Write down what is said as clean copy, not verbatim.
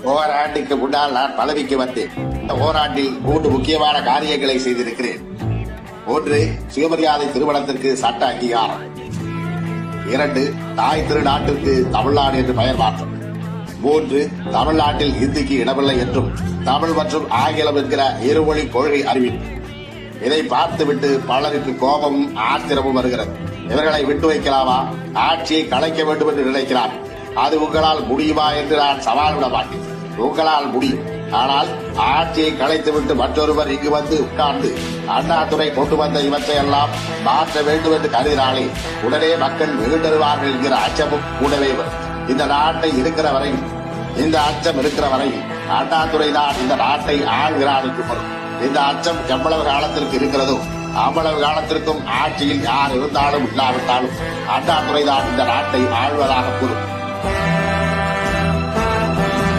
ஓராண்டுக்கு முன்னால் நான் பதவிக்கு வந்தேன். இந்த ஓராண்டில் 3 முக்கியமான காரியங்களை செய்திருக்கிறேன். 1. சுயமரியாதை திருமணத்திற்கு சட்ட அங்கீகாரம். 2. தாய் திருநாட்டிற்கு தமிழ்நாடு என்று பெயர் மாற்றம். 3. தமிழ்நாட்டில் இந்திக்கு இடமில்லை என்றும் தமிழ் மற்றும் ஆங்கிலம் என்கிற இருமொழி கொள்கை அறிவிப்பு. இதை பார்த்துவிட்டு பலருக்கு கோபமும் ஆத்திரமும் வருகிறது. இவர்களை விட்டு வைக்கலாமா? ஆட்சியை கலைக்க வேண்டும் என்று நினைக்கிறார். அது உங்களால் முடியுமா என்று நான் சவால் விட மாட்டேன். உங்களால் முடியும். ஆனால் ஆட்சியை கலைத்துவிட்டு மற்றொருவர் இங்கு வந்து உட்கார்ந்து அண்ணாதுரை கொண்டு வந்த இவற்றை எல்லாம் மாற்ற வேண்டும் என்று கருதினாலே உடனே மக்கள் வெகுண்டருவார்கள் என்கிற அச்சமும் கூடவே வரும். இந்த நாட்டை இருக்கிற வரையில், இந்த அச்சம் இருக்கிற வரையில் அண்ணாதுரை தான் இந்த நாட்டை ஆள்கிறார் என்று பொருள். இந்த அச்சம் எவ்வளவு காலத்திற்கு இருக்கிறதோ அவ்வளவு காலத்திற்கும் ஆட்சியில் யார் இருந்தாலும் இல்லாவிட்டாலும் அண்ணாதுரை தான் இந்த நாட்டை ஆழ்வதாக கூறும்.